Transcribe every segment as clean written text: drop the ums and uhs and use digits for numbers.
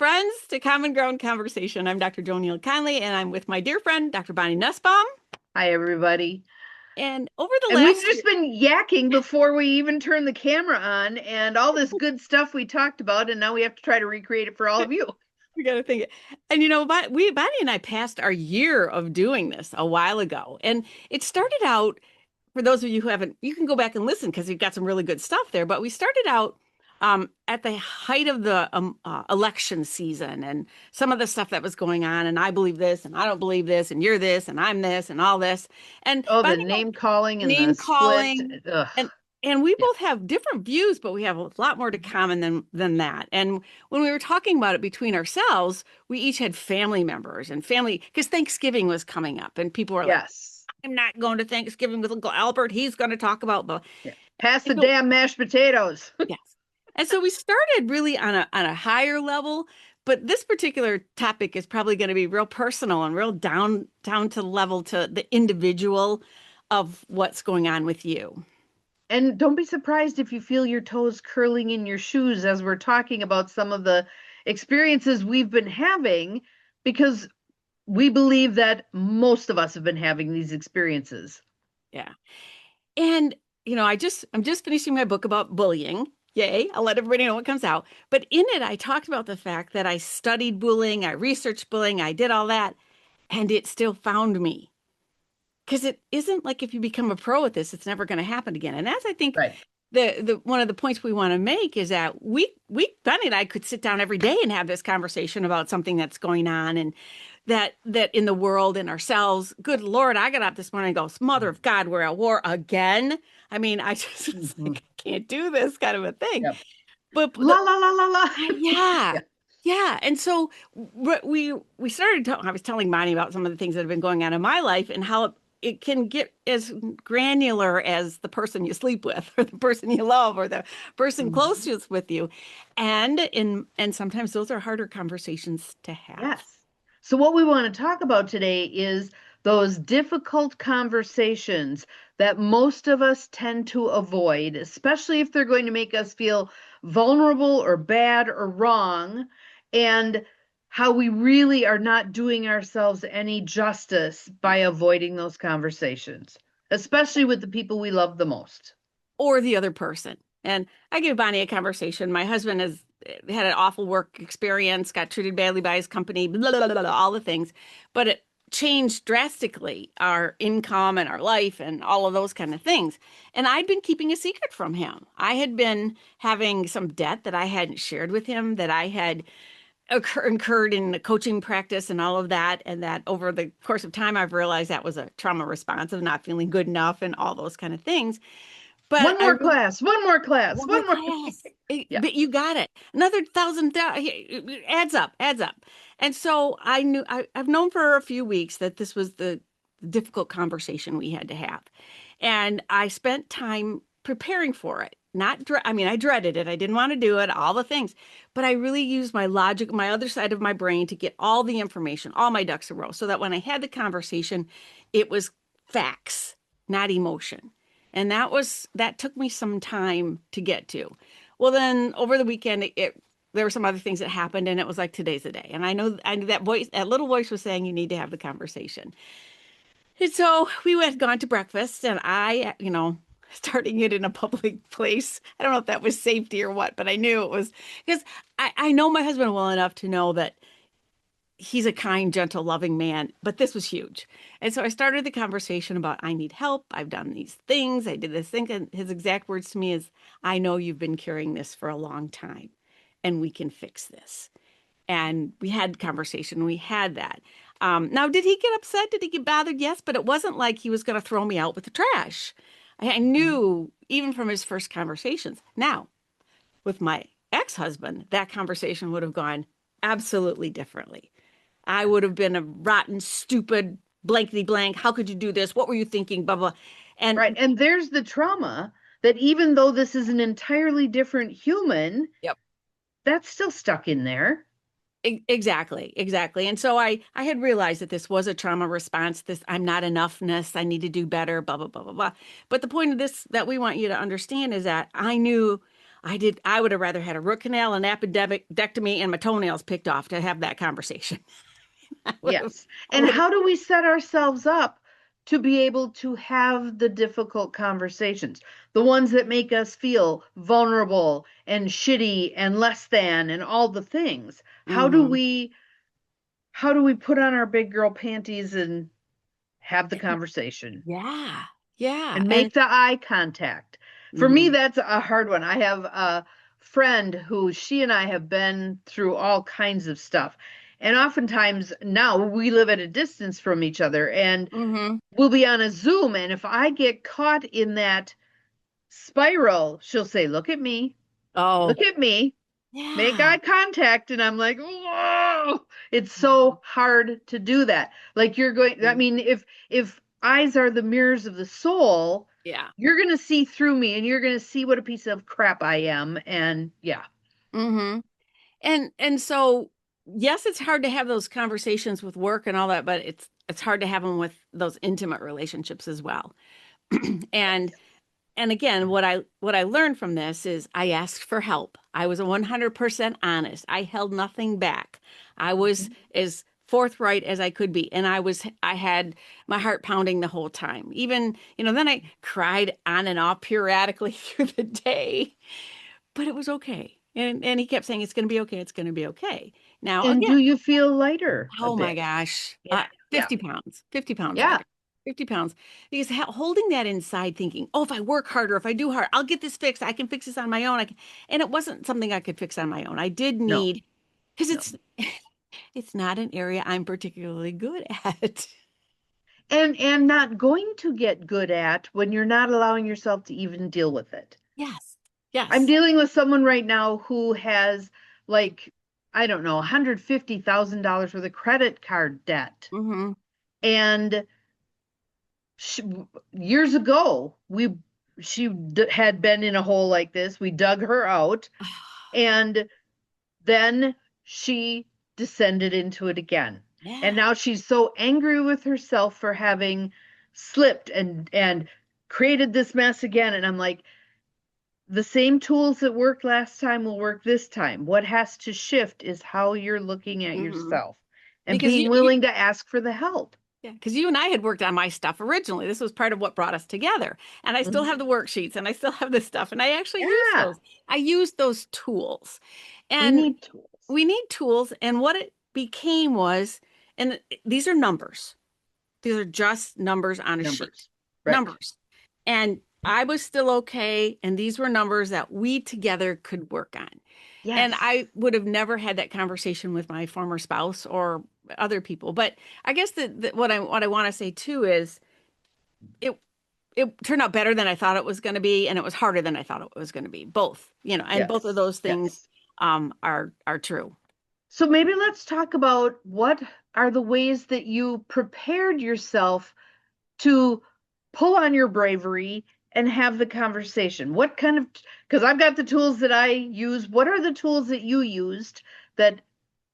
friends to Common Ground Conversation. I'm Dr. JoNeil Conley, and I'm with my dear friend, Dr. Bonnie Nussbaum. Hi, everybody. And over the And we've last just year, been yakking before we even turned the camera on, and all this good stuff we talked about, and now we have to try to recreate it for all of you. we got to think it. And Bonnie and I passed our year of doing this a while ago. And it started out, for those of you who haven't, you can go back and listen because we've got some really good stuff there. But we started out at the height of the election season and some of the stuff that was going on. And I believe this, and I don't believe this, and you're this, and I'm this, and all this. And Oh, the Bonnie name calling and the name split. calling Ugh. and we Yeah. both have different views, but we have a lot more to common than that. And when we were talking about it between ourselves, we each had family members and family because Thanksgiving was coming up and people were like, Yes. I'm not going to Thanksgiving with Uncle Albert. He's going to talk about Yeah. Pass and the so damn mashed potatoes. yes. And so we started really on a higher level, but this particular topic is probably going to be real personal and real down to level to the individual of what's going on with you. And don't be surprised if you feel your toes curling in your shoes as we're talking about some of the experiences we've been having, because we believe that most of us have been having these experiences. Yeah. And I'm just finishing my book about bullying. Yay, I'll let everybody know what comes out. But in it, I talked about the fact that I studied bullying, I researched bullying, I did all that, and it still found me. Because it isn't like if you become a pro at this, it's never going to happen again. And that's, I think, Right. the one of the points we want to make is that Benny and I could sit down every day and have this conversation about something that's going on and that in the world and ourselves. Good Lord, I got up this morning and go, Mother of God, we're at war again. I mean, I just was Mhm. like, I can't do this kind of a thing. Yep. But La la la la la. yeah. Yeah. Yeah. And so we started I was telling Bonnie about some of the things that have been going on in my life and how it can get as granular as the person you sleep with or the person you love or the person Mhm. closest with you. And sometimes those are harder conversations to have. Yes. So, what we want to talk about today is those difficult conversations that most of us tend to avoid, especially if they're going to make us feel vulnerable or bad or wrong, and how we really are not doing ourselves any justice by avoiding those conversations, especially with the people we love the most. Or the other person. And I gave Bonnie a conversation. My husband has had an awful work experience, got treated badly by his company, blah, blah, blah, blah, all the things. But it changed drastically our income and our life and all of those kind of things. And I'd been keeping a secret from him. I had been having some debt that I hadn't shared with him that I had incurred in the coaching practice and all of that. And that over the course of time, I've realized that was a trauma response of not feeling good enough and all those kind of things. But One I more really class, one more class, one more one more. class. Yeah. But you got it. Another thousand adds up, adds up. And so I've known for a few weeks that this was the difficult conversation we had to have. And I spent time preparing for it. I mean, I dreaded it. I didn't want to do it, all the things. But I really used my logic, my other side of my brain to get all the information, all my ducks in a row, so that when I had the conversation, it was facts, not emotion. And that took me some time to get to. Well, then over the weekend, there were some other things that happened, and it was like today's the day. And I knew that voice, that little voice was saying you need to have the conversation. And so we went gone to breakfast, and starting it in a public place. I don't know if that was safety or what, but I knew it was because I know my husband well enough to know that he's a kind, gentle, loving man, but this was huge. And so I started the conversation about I need help. I've done these things. I did this thing. And his exact words to me is, I know you've been carrying this for a long time and we can fix this. And we had conversation. We had that. Now, did he get upset? Did he get bothered? Yes, but it wasn't like he was going to throw me out with the trash. I knew even from his first conversations. Now, with my ex-husband, that conversation would have gone absolutely differently. I would have been a rotten, stupid, blankety blank. How could you do this? What were you thinking? Blah, blah. And Right. And there's the trauma that even though this is an entirely different human, yep, that's still stuck in there. exactly, exactly. And so I had realized that this was a trauma response. This I'm not enoughness. I need to do better. Blah blah blah blah blah. But the point of this that we want you to understand is that I knew I would have rather had a root canal, an appendectomy, and my toenails picked off to have that conversation. I would have, Yes. I And would have, how do we set ourselves up to be able to have the difficult conversations, the ones that make us feel vulnerable and shitty and less than and all the things? hmm How do we put on our big girl panties and have the conversation yeah, yeah. and And make the eye contact? For me, mhm, that's a hard one. I have a friend who she and I have been through all kinds of stuff. And oftentimes now we live at a distance from each other and mhm. we'll be on a Zoom. And if I get caught in that spiral, she'll say, Oh, look at me, make yeah. eye contact. And I'm like, whoa, it's so hard to do that. Like you're going, I Mhm. mean, if eyes are the mirrors of the soul, Yeah. you're going to see through me and you're going to see what a piece of crap I am. And yeah, hmm And so yes, it's hard to have those conversations with work and all that, but it's hard to have them with those intimate relationships as well. And yes. and again, what I learned from this is I asked for help. I was 100% honest. I held nothing back. I was Mhm. as forthright as I could be, and I had my heart pounding the whole time. Even, then I cried on and off periodically through the day, but it was okay. And he kept saying it's going to be okay. It's going to be okay. Now, And again, do you feel lighter a oh my bit? gosh. Yeah, yeah, 50 pounds, 50 pounds yeah. lighter, 50 pounds. Because holding that inside thinking, oh, if I work harder, if I do hard, I'll get this fixed. I can fix this on my own. And it wasn't something I could fix on my own. I did No, need, because no. it's not an area I'm particularly good at. And not going to get good at when you're not allowing yourself to even deal with it. Yes. I'm Yes. dealing with someone right now who has like I don't know, $150,000 worth of credit card debt. Mm-hmm. And she, years ago, had been in a hole like this. We dug her out and then she descended into it again. And Yeah. now she's so angry with herself for having slipped and created this mess again. And I'm like, the same tools that worked last time will work this time. What has to shift is how you're looking at Mm-hmm. yourself and Because being willing to ask for the help. yeah, because you and I had worked on my stuff originally. This was part of what brought us together. And I still have Mhm. the worksheets and I still have this stuff. And I actually use Yeah, those. I use those tools. we And need tools. we need tools. And what it became was, and these are numbers. These are just numbers on a sheet. Numbers. Right. Numbers. And I was still okay. And these were numbers that we together could work on. And Yes. I would have never had that conversation with my former spouse or other people. But I guess what I want to say too is it it turned out better than I thought it was going to be, and it was harder than I thought it was going to be. Both, and both of Yes. those things Yes. are true. So maybe let's talk about what are the ways that you prepared yourself to pull on your bravery and have the conversation. What kind of, because I've got the tools that I use. What are the tools that you used that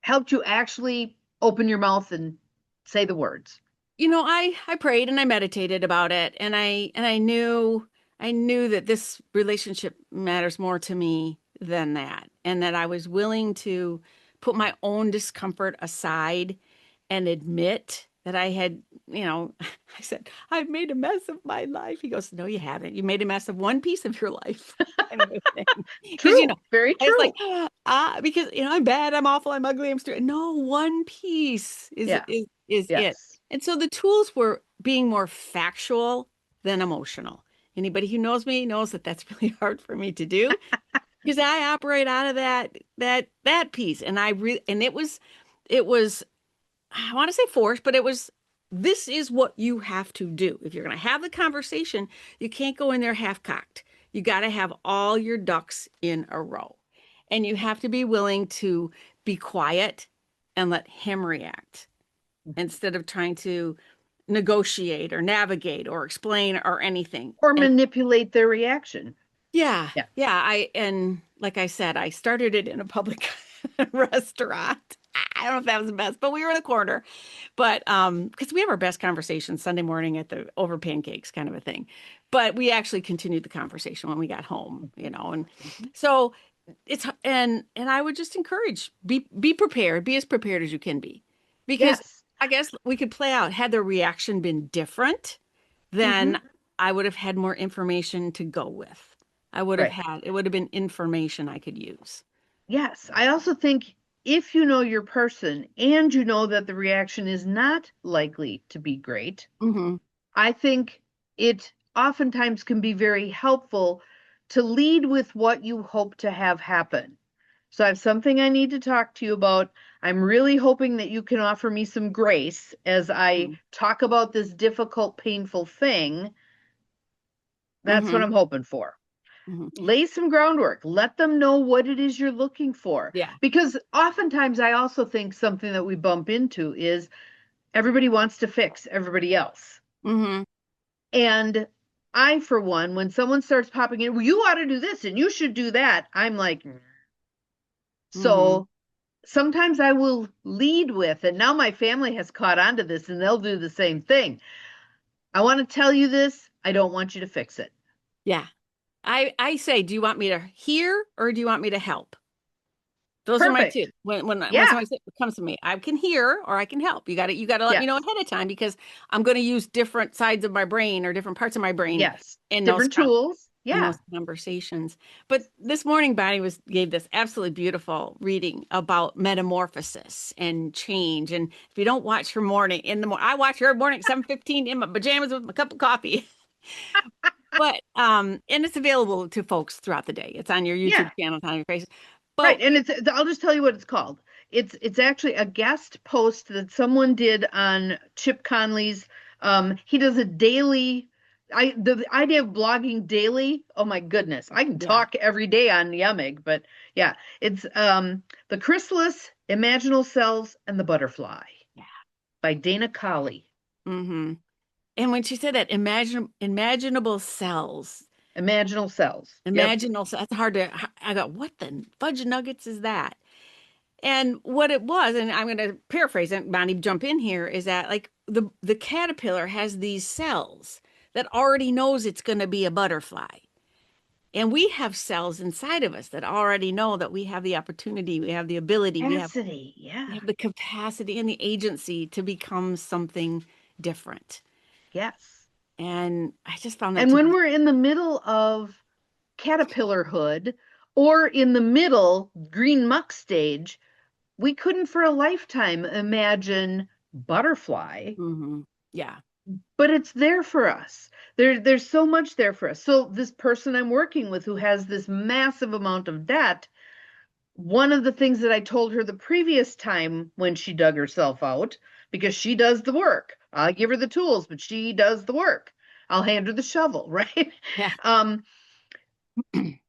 helped you actually open your mouth and say the words? I prayed and I meditated about it, and I knew that this relationship matters more to me than that, and that I was willing to put my own discomfort aside and admit that I had, I said, I've made a mess of my life. He goes, no, you haven't. You made a mess of one piece of your life, kind of a thing. Because, True, very it's like, true. because, I'm bad, I'm awful, I'm ugly, I'm stupid. No, one piece is Yeah, is is it. yes. And so the tools were being more factual than emotional. Anybody who knows me knows that that's really hard for me to do because I operate out of that piece, and it was I want to say forced, but this is what you have to do. If you're going to have the conversation, you can't go in there half cocked. You got to have all your ducks in a row. And you have to be willing to be quiet and let him react instead of trying to negotiate or navigate or explain or anything. Or And manipulate their reaction. yeah, Yeah. yeah, and like I said, I started it in a public restaurant. I don't know if that was the best, but we were in the corner. But because we have our best conversations Sunday morning at the over pancakes kind of a thing. but we actually continued the conversation when we got home, and so and I would just encourage, be prepared, be as prepared as you can be, because Yes. I guess we could play out, had the reaction been different, Hmm. then I would have had more information to go with. Right. It would have been information I could use. Yes. I also think if you know your person and you know that the reaction is not likely to be great, Hmm. I think it oftentimes can be very helpful to lead with what you hope to have happen. So I have something I need to talk to you about. I'm really hoping that you can offer me some grace as I talk about this difficult, painful thing. That's what Hmm. I'm hoping for. Hmm. Lay some groundwork. Let them know what it is you're looking for. Yeah. Because oftentimes I also think something that we bump into is everybody wants to fix everybody else. Hmm. And I, for one, when someone starts popping in, well, you ought to do this and you should do that, I'm like, Hmm. so sometimes I will lead with, and now my family has caught on to this and they'll do the same thing. I want to tell you this. I don't want you to fix it. Yeah. I say, do you want me to hear or do you want me to help? Those are my two. Perfect. When Yeah. somebody comes to me, I can hear or I can help. You got to let me know Yes. ahead of time, because I'm going to use different sides of my brain or different parts of my brain Yes. in those Different tools. Yeah. conversations. But this morning, Bonnie gave this absolutely beautiful reading about metamorphosis and change. And if you don't watch her morning in the morning, I watch her morning at 7:15 in my pajamas with my cup of coffee. But and it's available to folks throughout the day. It's on your Yeah. YouTube channel, it's on your face. Right. But And I'll just tell you what it's called. It's actually a guest post that someone did on Chip Conley's. He does a daily. The idea of blogging daily, oh my goodness. I can yeah, talk every day on Yumig, but yeah, it's The Chrysalis, Imaginal Cells, and the Butterfly yeah. by Dana Colley. Hmm. And when she said that, imaginable cells, Imaginal Cells. Yep. that's hard to, I got, what the fudge nuggets is that? And what it was, and I'm going to paraphrase and Bonnie jump in here, is that like the caterpillar has these cells that already knows it's going to be a butterfly. And we have cells inside of us that already know that we have the opportunity, we have the ability, Capacity. we Yeah. have the capacity and the agency to become something different. Yes. And I just found that And to when be, we're in the middle of caterpillarhood or in the middle green muck stage, we couldn't for a lifetime imagine butterfly, mhm, yeah. but it's there for us. There's so much there for us. So this person I'm working with who has this massive amount of debt, one of the things that I told her the previous time when she dug herself out, because she does the work. I'll give her the tools, but she does the work. I'll hand her the shovel, right? Yeah. Um,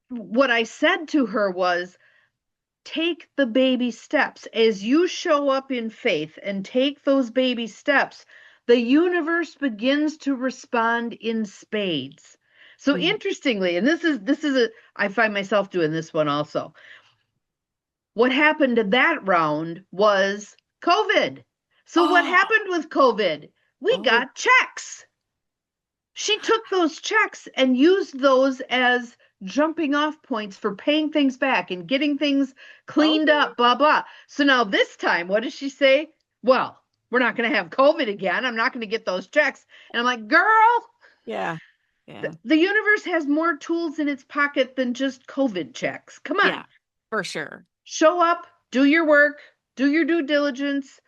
what I said to her was, take the baby steps. As you show up in faith and take those baby steps, the universe begins to respond in spades. So Mhm. interestingly, and I find myself doing this one also. What happened to that round was COVID. So what Oh, happened with COVID? We oh, got checks. She took those checks and used those as jumping off points for paying things back and getting things cleaned okay. up, blah, blah. So now this time, what does she say? Well, we're not going to have COVID again. I'm not going to get those checks. And I'm like, girl, Yeah. Yeah. the universe has more tools in its pocket than just COVID checks. Come on, Yeah, for sure. show up, do your work, do your due diligence,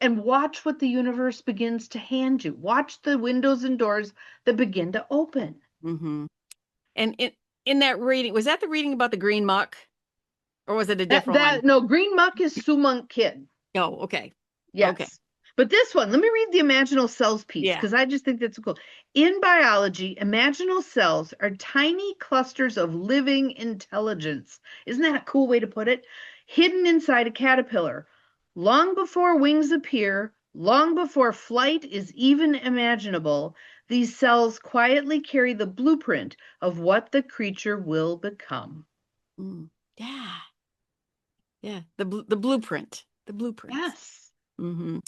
and watch what the universe begins to hand you. Watch the windows and doors that begin to open. Hmm. And in that reading, was that the reading about the green muck, or was it a different one? No, Green Muck is Sumunk Kid. Oh, okay. Okay. Yes. But this one, let me read the imaginal cells piece Yeah. because I just think that's cool. In biology, imaginal cells are tiny clusters of living intelligence. Isn't that a cool way to put it? Hidden inside a caterpillar. Long before wings appear, long before flight is even imaginable, these cells quietly carry the blueprint of what the creature will become. Mm. Yeah. Yeah. The blueprint. The blueprints. Yes. Hmm.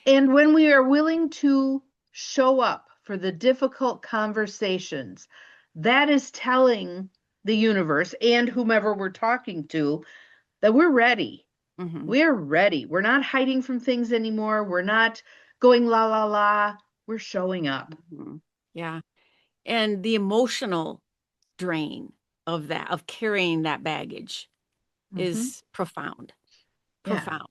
And when we are willing to show up for the difficult conversations. That is telling the universe and whomever we're talking to that we're ready. Hmm. We're ready. We're not hiding from things anymore. We're not going la la la. We're showing up. Hmm. Yeah. And the emotional drain of that, of carrying that baggage Hmm. is profound, Yeah. profound.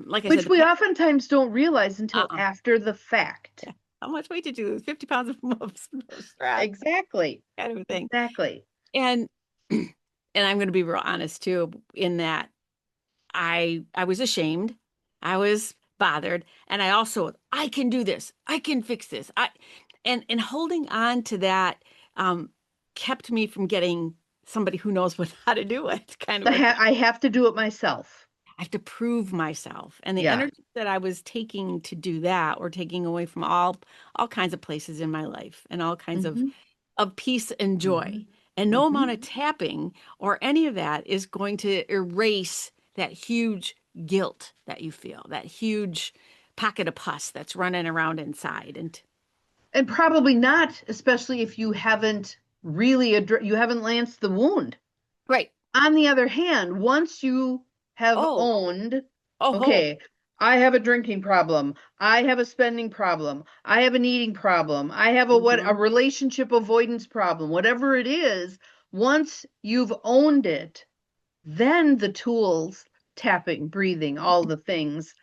Like I said, Which we oftentimes don't realize until uh-uh. after the fact. Yeah. How much weight did you lose? 50 pounds of stress, Exactly. kind of a thing. Exactly. And and I'm going to be real honest too, in that I was ashamed. I was bothered. And I also, I can do this. I can fix this. And holding on to that um kept me from getting somebody who knows what how to do it, kind of a thing. I have to do it myself. I have to prove myself. And the Yeah. energy that I was taking to do that or taking away from all kinds of places in my life and all kinds Hmm. of peace and Hmm. joy. And no Hmm. amount of tapping or any of that is going to erase that huge guilt that you feel, that huge pocket of pus that's running around inside. And And probably not, especially if you haven't really you haven't lanced the wound. right. On the other hand, once you have Oh, owned, oh, okay, I have a drinking problem, I have a spending problem, I have an eating problem, I have a mm-hmm, relationship avoidance problem, whatever it is, once you've owned it, then the tools, tapping, breathing, all the things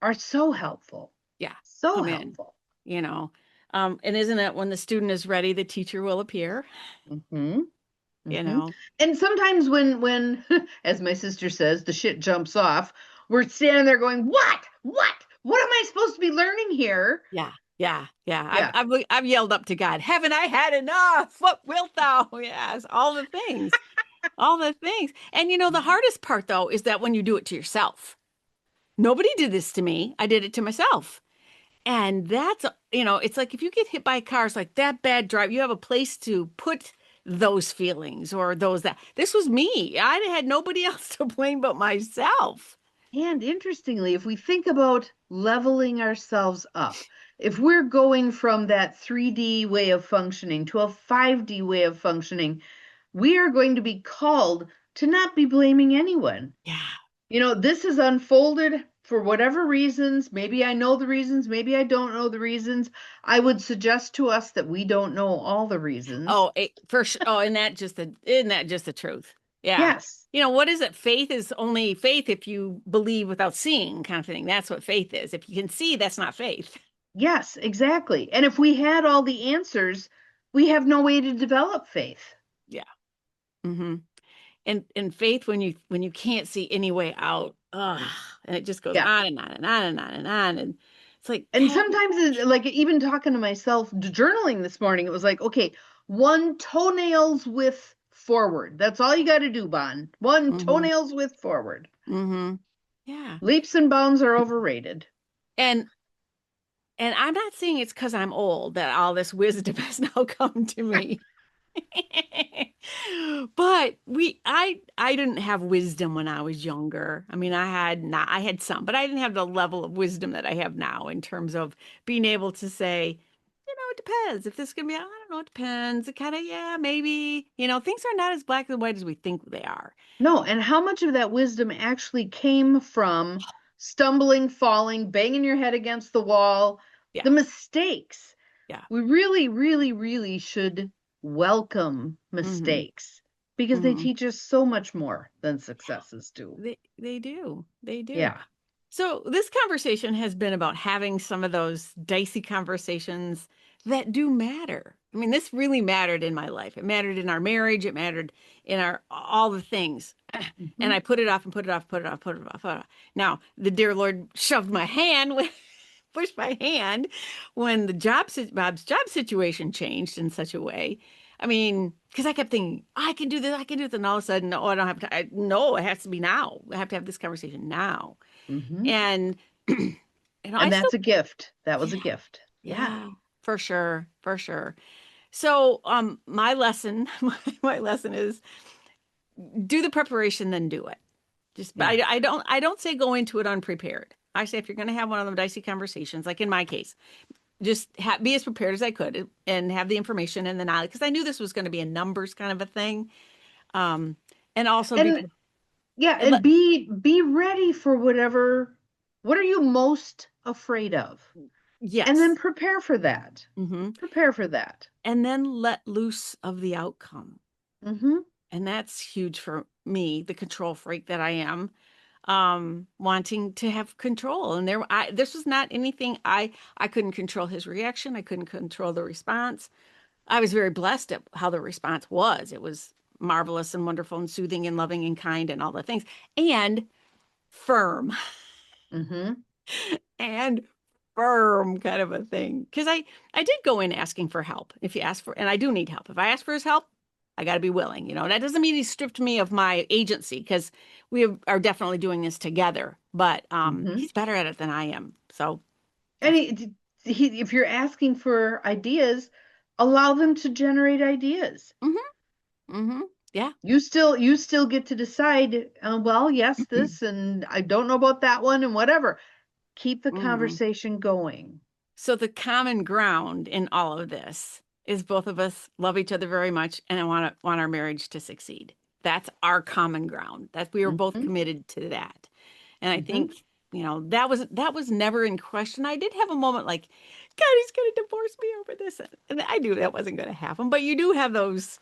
are so helpful. yeah, So come in, helpful. you know. And isn't it when the student is ready, the teacher will appear, Hmm. you Hmm. know? And sometimes when as my sister says, the shit jumps off, we're standing there going, what am I supposed to be learning here? Yeah, yeah, yeah. Yeah. I've yelled up to God, haven't I had enough? What wilt thou? Yes, all the things, all the things. And the hardest part though is that when you do it to yourself, nobody did this to me. I did it to myself. And that's, it's like if you get hit by a car, it's like that bad drive, you have a place to put those feelings or those that this was me. I had nobody else to blame but myself. And interestingly, if we think about leveling ourselves up, if we're going from that 3D way of functioning to a 5D way of functioning, we are going to be called to not be blaming anyone. Yeah. This is unfolded for whatever reasons. Maybe I know the reasons, maybe I don't know the reasons. I would suggest to us that we don't know all the reasons. Oh, for sure. Oh, isn't that just the truth? Yeah. Yes, What is it? Faith is only faith if you believe without seeing, kind of thing. That's what faith is. If you can see, that's not faith. yes, exactly. And if we had all the answers, we have no way to develop faith. Yeah. Hmm. And faith when you can't see any way out. Ugh, and it just goes Yeah. on and on and on and on and on. And it's like, And sometimes, like, even talking to myself, journaling this morning, it was like, okay, one toenail's width forward. That's all you got to do, Bon. One mm-hmm, toenail's width forward. mm-hmm. Yeah. Leaps and bounds are overrated. And and I'm not saying it's because I'm old that all this wisdom has now come to me. But I didn't have wisdom when I was younger. I mean, I had some, but I didn't have the level of wisdom that I have now in terms of being able to say, it depends. If this is gonna be, I don't know, it depends. It kind of, yeah, maybe. Things are not as black and white as we think they are. No, and how much of that wisdom actually came from stumbling, falling, banging your head against the wall, the Yeah, mistakes? yeah. We really, really, really should welcome Mm-hmm. mistakes because they Mm-hmm. teach us so much more than successes do. They do. They do. Yeah. So this conversation has been about having some of those dicey conversations that do matter. I mean, this really mattered in my life. It mattered in our marriage. It mattered in our all the things. And Hmm. I put it off and put it off, put it off, put it off, put it off. Now, the dear Lord shoved my hand when pushed my hand when Bob's job situation changed in such a way. I mean, because I kept thinking, I can do this, I can do this, and all of a sudden, no, I don't have to. No, it has to be now. I have to have this conversation now. Hmm. And I And still, that's a gift. That was a yeah, gift. Yeah. yeah, for sure, for sure. So, my lesson, my lesson is do the preparation, then do it. Just, but Yeah. I don't say go into it unprepared. I say if you're going to have one of them dicey conversations, like in my case, just be as prepared as I could and have the information and the knowledge because I knew this was going to be a numbers kind of a thing. Um, and also be And yeah, and and be ready for whatever, what are you most afraid of? And then yes. prepare for that. Hmm. Prepare for that. And then let loose of the outcome. Mm-hmm. And that's huge for me, the control freak that I am, wanting to have control. And this was not anything I couldn't control his reaction. I couldn't control the response. I was very blessed at how the response was. It was marvelous and wonderful and soothing and loving and kind and all the things and firm Mm-hmm. and firm kind of a thing. Because I did go in asking for help. If you ask for, and I do need help. If I ask for his help, I got to be willing. That doesn't mean he stripped me of my agency because are definitely doing this together. But Mm-hmm. he's better at it than I am. So And that's if you're asking for ideas, allow them to generate ideas. mm-hmm, mm-hmm, yeah. You still get to decide, well, yes, this, and I don't know about that one, and whatever. Keep the Hmm. conversation going. So the common ground in all of this is both of us love each other very much and I want our marriage to succeed. That's our common ground. That we were both Mm-hmm. committed to that. And I Mm-hmm. think, that was never in question. I did have a moment like, God, he's gonna divorce me over this. And I knew that wasn't gonna happen. But you do have those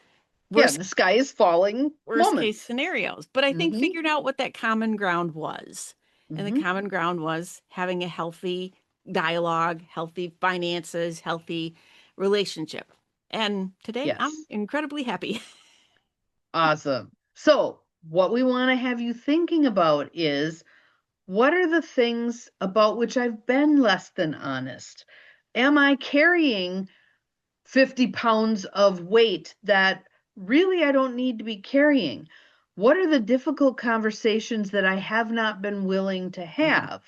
Yeah, worst the sky is falling worst case moments. scenarios. But I think Mm-hmm. figured out what that common ground was. And the Mm-hmm. common ground was having a healthy dialogue, healthy finances, healthy relationship. And today I'm Yes. incredibly happy. Awesome. So, what we want to have you thinking about is, what are the things about which I've been less than honest? Am I carrying 50 pounds of weight that really I don't need to be carrying? What are the difficult conversations that I have not been willing to Mhm. have?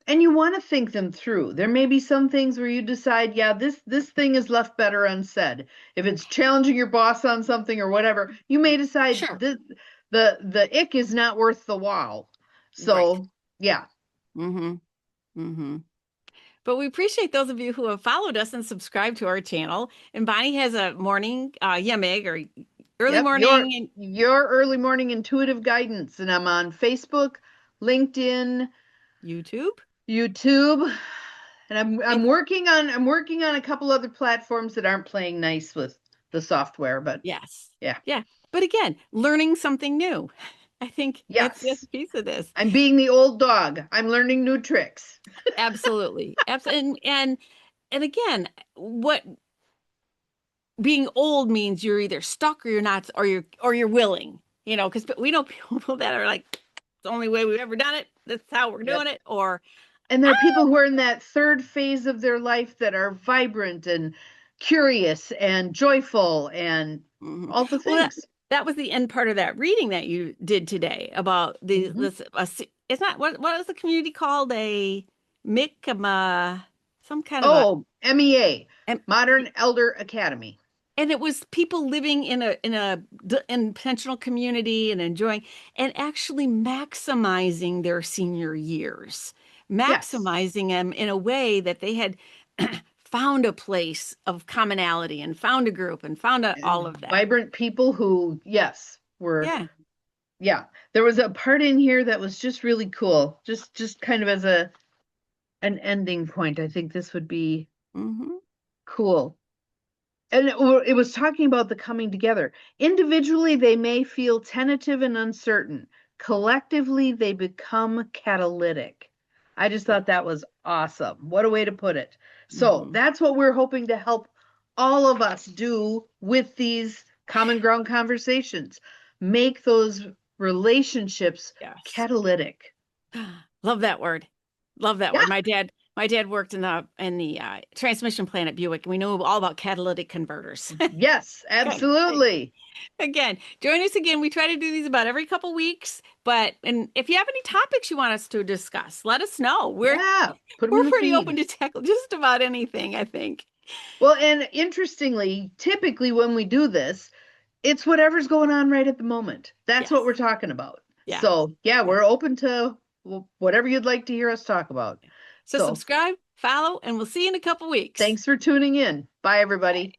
And you want to think them through. There may be some things where you decide, yeah, this thing is left better unsaid. If it's challenging your boss on something or whatever, you may decide Sure. this, the ick is not worth the wow. Right. So yeah. Mm-hmm. Mm-hmm. But we appreciate those of you who have followed us and subscribed to our channel. And Bonnie has a morning Yemig or early Yep, your morning and your early morning intuitive guidance, and I'm on Facebook, LinkedIn, YouTube. YouTube, and I'm And I'm working on I'm working on a couple other platforms that aren't playing nice with the software, but yes. yeah. Yeah. But again, learning something new. I think that's the other Yes. piece of this. I'm being the old dog. I'm learning new tricks. Absolutely. Absolutely. And again, what being old means you're either stuck or you're not, or you're willing, because we know people that are like, it's the only way we've ever done it. That's how we're Yep. doing it. Or And there are ah, people who are in that third phase of their life that are vibrant and curious and joyful and mhm. all the Well, that things. that was the end part of that reading that you did today about the Hmm. this. It's not what is the community called a MIC, some kind of a. Oh, MEA, Modern Elder Academy. And it was people living in a intentional community and enjoying and actually maximizing their senior years, Yes. maximizing them in a way that they had found a place of commonality and found a group and found all And of that. vibrant people who, yes, were, Yeah. yeah. There was a part in here that was just really cool. Just kind of as an ending point. I think this would be Hmm. cool. And it was talking about the coming together. Individually, they may feel tentative and uncertain. Collectively, they become catalytic. I just Yeah. thought that was awesome. What a way to put it. So Hmm. that's what we're hoping to help all of us do with these common ground conversations. Make those relationships Yes. catalytic. Love that word. Love that Yeah. word. My dad worked in the transmission plant at Buick, and we know all about catalytic converters. Yes, Kind of thing. absolutely. Again, join us again. We try to do these about every couple weeks, and if you have any topics you want us to discuss, let us know. We're Yeah. Put them we're in the pretty open feed. to tackle just about anything, I think. Well, and interestingly, typically when we do this, it's whatever's going on right at the moment. That's what we're Yes. talking about. Yeah. So, yeah, Yeah. we're open to whatever you'd like to hear us talk about. So So, subscribe, follow, and we'll see you in a couple weeks. Thanks for tuning in. Bye, everybody.